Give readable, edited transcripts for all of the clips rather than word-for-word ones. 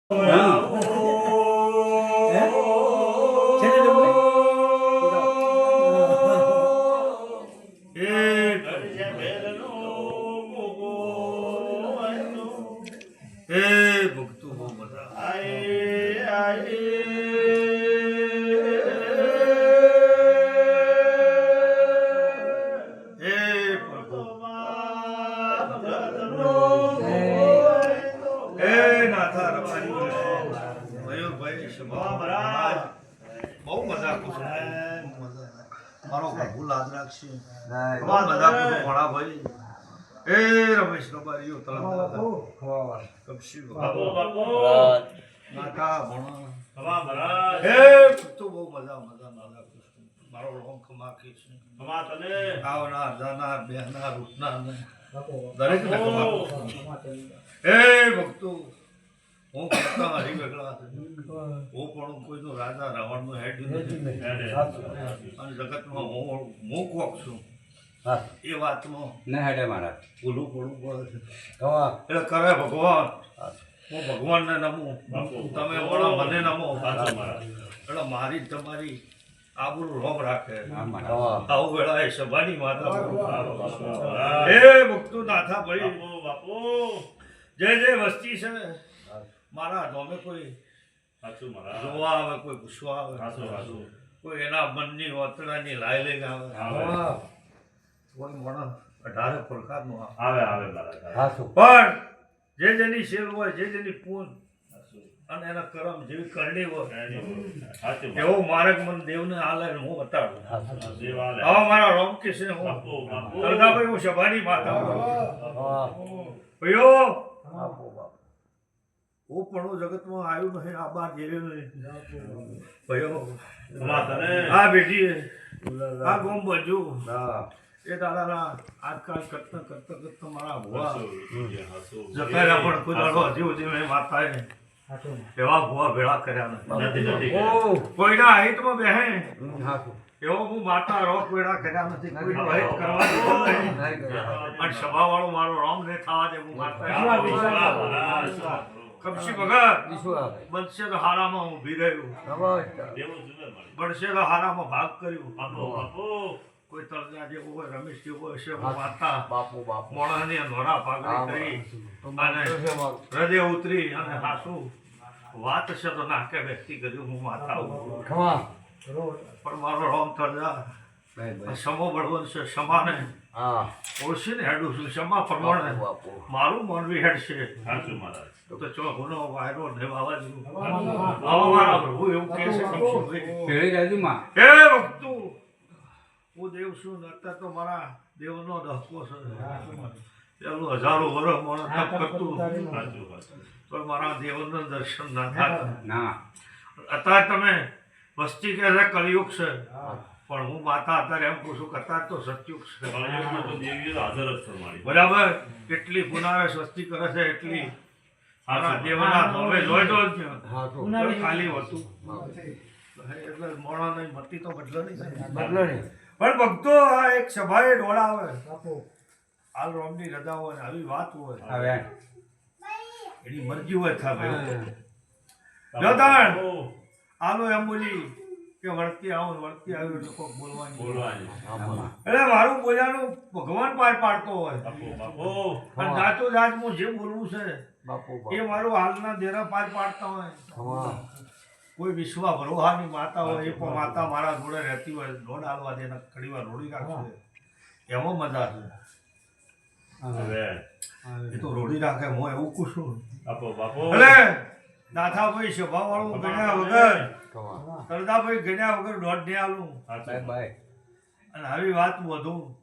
હા. હે? છે ને જમણે? ભક્તો બહુ મજા બહુ મજા મારો પ્રભુ લાદ રાખશે બહુ મજા ઘણા ભાઈ એ રમેશ રબારીઓ કપશી બાપુ નાકા ભણા હે તો બહુ મજા મારો રોમ ખમાકી છે આવનાર જાનાર બેહનાર ઉઠનાર દરેક ને એ ભક્તો હું કરતા હરી વેગળા છે હું પણ કોઈનો રાજા રાવણનો હેડ નથી અને જગતમાં હું કોક છું એ વાતમાં ના હેડે મારા ભૂલું પડવું પડે છે એટલે કરે ભગવાન હું ભગવાનને નમું તમે વળો મને નમો એટલે મારી તમારી આબરૂ રોમ રાખે આવું વેળા એ સભાની માતા હે ભક્તો નાથા ભાઈ બાપુ જે વસ્તી છે મારા ધોમે કોઈ જોવા આવે કોઈ પૂછવા આવે કોઈ એના મનની વતરાની લાય લઈને આવે કોઈ માણસ 18 પ્રકારનો આવે પણ જેની શેર હોય જેની પૂન અને એના કર્મ જેવી કરણી હોય એવો માર્ગ મને દેવને આલે હું બતાડું આવા મારા રોમ કે છે હું સરદાભાઈ હું સભાની માતા ભયો હું પણ જગતમાં આવ્યું નહીં આ બાર જેવ્યું નહીં ભયો આ બેટી આ ગોમ બજુ એ દાદાના આજકાલ કરતા મારા ભુવા જકાયા પણ કોઈ દાડો હજી મેં માતાએ એવા ભુવા ભેળા કર્યા નથી કોઈના હિતમાં બેહે એવો હું માતા રોક વેળા કર્યા નથી કોઈનો હિત કરવા દીધો નહીં અને સભાવાળો મારો રોમ ને થવા દે હું માતા કપશી ભગત બનશે તો હારામાં હું ઊભી રહ્યું બનશે તો હારામાં ભાગ કર્યું કોઈ તરજા જેવું હોય રમેશ જેવું હોય છે માતા મોણાની નોરા પાઘડી કરી અને હૃદય ઉતરી અને હાસુ વાત છે તો નાકે વ્યક્તિ કર્યું હું માતા પણ મારો રોમ તરજા સમો બળવંત છે સમાને ઓળખીને હેડું છું ક્ષમા પ્રમાણે મારું મનવી હેડ છે તો ચો ગુનો વાયરો ને વાવાજુ આવા મારા પ્રભુ એવું કહે છે હે ભક્તો હું દેવ છું નતા તો મારા દેવનો દહકો છે પેલું હજારો વર્ષ મને તપ કરતું પણ મારા દેવનું દર્શન ના થાય અત્યારે તમે વસ્તી કહે છે કલયુગ છે પણ હું માતા અત્યારે એમ પૂછું કે અત્યારે તો સત્યુગ છે બરાબર કેટલી પુનાવે સ્વસ્તી કરે છે એટલી દેવના ધોવે જોઈ તો ખાલી હતું એટલે મોણા નહીં મતી તો બદલો નહીં પણ ભક્તો આ એક સભાએ દોડાવે હાલ રોમની રજા હોય આવી વાત હોય એની મરજી હોય થાય આલો એમ બોલી કે વળતી આવ્યું એટલે કોઈક બોલવાની એટલે મારું બોલ્યાનું ભગવાન પાર પાડતો હોય અને જાતો જાત હું જે બોલવું છે એ મારું હાલના દેરા પાર પાડતા હોય કોઈ વિશ્વા ભરોહાની માતા હોય એ પણ માતા મારા જોડે રહેતી હોય દોડ હાલવા દે ઘણી વાર રોડી રાખશે એમાં મજા છે એ તો રોડી રાખે હું એવું પૂછું એટલે નાથાભાઈ સભા વાળું ગણ્યા વગર સરદાભાઈ ગણ્યા વગર દોઢ ને આલું અને આવી વાત વધુ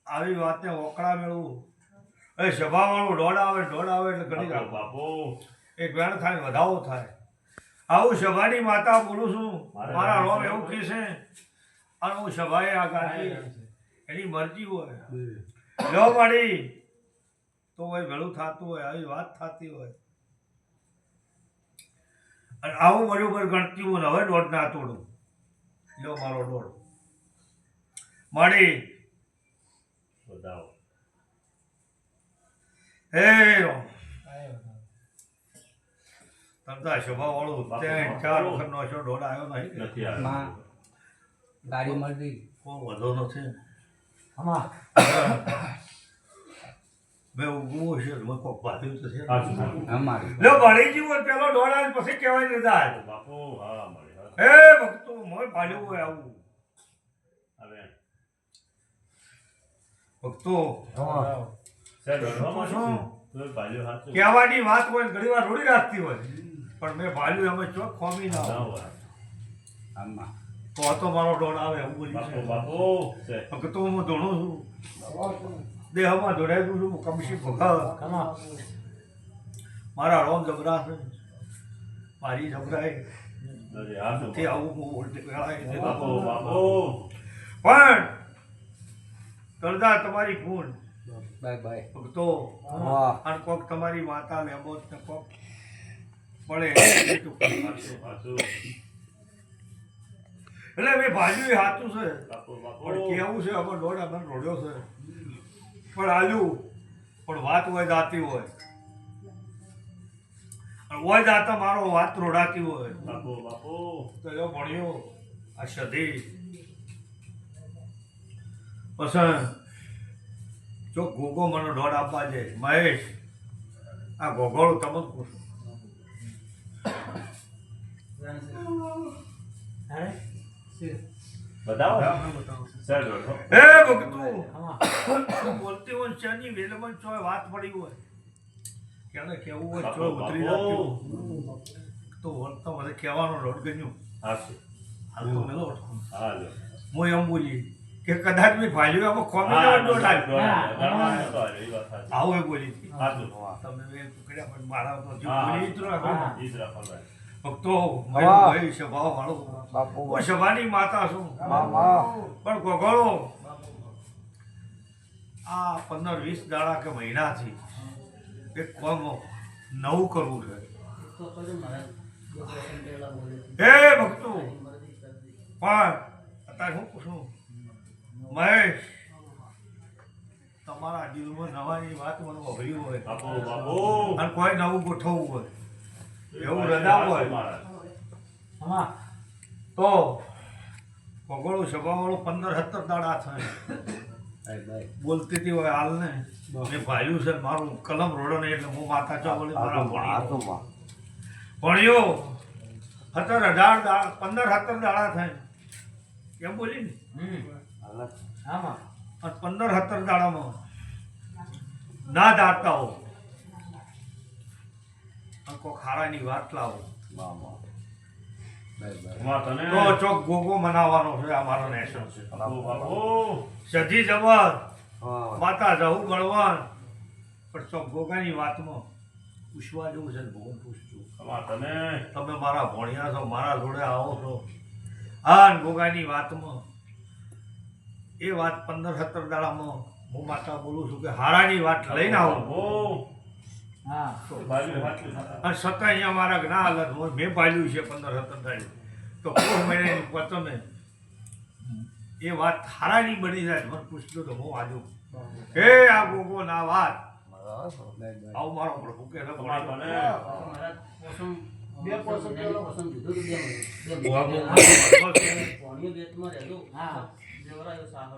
આવી વાતને ઓકળા મેળવું એ સભા વાળું દોડ આવે એટલે ઘણી બાપુ એક વેણ થાય વધાવો થાય આવું સભાની માતા બોલું છું મારા રોમ એવું કહે છે અને હું સભાએ આ ગાતી એની મરજી હોય લો માડી તો હોય ભેળું થતું હોય આવી વાત થતી હોય અને આવું બરોબર ગણતી હું હવે દોડ ના તોડું લો મારો દોડ માડી હે ધંધા સ્વભાવવાળું ત્યાં 4 વખતનો અશો દોડ આવ્યો નહીં. માં ગાડી મળતી કોઈ વધો નથી. આમાં મેં ઊંઘવું છે મેં કોક બાંધ્યું તો છે. અમારી લો ભણી જીવો પેલો દોડ આવે પછી કહેવાય ને દાદા બાપુ હા મળે હે ભક્તો મોય ભાલ્યું હોય આવું હવે ભક્તો સાહેબ રડવામાં શું તો ભાલ્યો હાથ કહેવાની વાત હોય ને ઘણી વાર રોડી રાખતી હોય પણ મેં ભાલ્યું અમે ચોક ખોમી ના ના હોય. હોય આમાં તો આ તો મારો દોડ આવે એવું બોલી બાપુ છે. બાપુ છે ભક્તો હું ધોણું છું દેહમાં ધોડાઈ દઉં છું કમશી ભગાવ મારા રોમ જબરા છે મારી જબરાય અરે હાથ તે આવું હું ઉલટી વેળાય બાપુ બાપુ પણ તરદા તમારી ફૂન બાય બાય ભક્તો વાહ અને કોક તમારી માતા લેબોત ને કોક પડે બાપુ એટલે મેં ભાજ્યું એ હાથું છે બાપુ બાપુ પણ કેવું છે અમારે દોડ અમે રોડ્યો છે પણ આલ્યું પણ વાત હોય જાતી હોય અને હોય જાતા મારો વાત રોડાતી હોય બાપુ બાપુ તો જો ભણ્યો આ સધી પસંદ જો ગોગો મને દોડ આપવા છે મહેશ આ ગોગોળું તમે જ પૂછો બતાવો આપણે બતાવો સાહેબ રડો હે ભક્તું બોલતી હોય ચાની વેલમાં ચોય વાત પડી હોય કેને કેવું હોય ચોય ઉતરી જતી હોય તો વર્તા મને કહેવાનો રોડ ગયું હાસુ હાલ તો મેલો હા લો હું એમ બોલી કે કદાચ મેં ભાલ્યું આમાં ખોમી જવા દોડ આવી આવું એ બોલી હતી તમે બે ટુકડ્યા પણ મારા તો જે બોલી ઈ જ રાખો. ભક્તો મારો ભાઈ સભા વાળો બાપુ હું સભાની માતા છું મામા પણ ગોગળો આ 15-20 દાડા કે મહિનાથી એક કામ નવું કરવું છે. હે ભક્તો પણ અત્યારે હું પૂછું મહેશ તમારા દિલમાં નવાની વાત મને વભરી હોય બાપુ બાપુ અને કોઈ નવું ગોઠવવું હોય એવું રજા હોય આમાં તો ગોગળો સભાવાળો 15-17 દાડા થાય બાય બાય બોલતી હતી હોય હાલ ને મેં ભાલ્યું છે મારું કલમ રોડો નહીં એટલે હું માતા ચો બોલી મારા ભણ્યો 17-18 દાડા 15-17 દાડા થાય એમ બોલી ને આમાં અને 15-17 દાડામાં ના દાટતા હો અને કોઈ ખારાની વાત લાવો મામા બાય બાય માં તને તો ચોક ગોગો મનાવવાનો છે આ મારો નેશન છે બાપુ બાપુ સધી જબર હા માતા જવું ગણવાન પણ ચોક ગોગાની વાતમાં પૂછવા જેવું છે ને ભગવાન પૂછજો માં તને તમે મારા ભણ્યા છો મારા જોડે આવો છો હા ને ગોગાની વાતમાં એ વાત 15-17 દાડામાં હું માતા બોલું છું કે હારાની વાત લઈને આવો બાપુ હા ભાલ્યો હાથ અને છતાં અહીંયા મારા જ્ઞા હાલત મેં પાડ્યું છે 15-17 દાડે તો કોઈ મહિનાની પતમે એ વાત હારાની બની જાય મને પૂછતો તો હું આજુ હે આ ગોગો ના વાત બાય બાય આવું મારો પ્રભુ કે માં તને બે પોસમ પેલો પોસમ દીધું તો બે ભગવાન રહેલું હા જેવરાયો સાહબ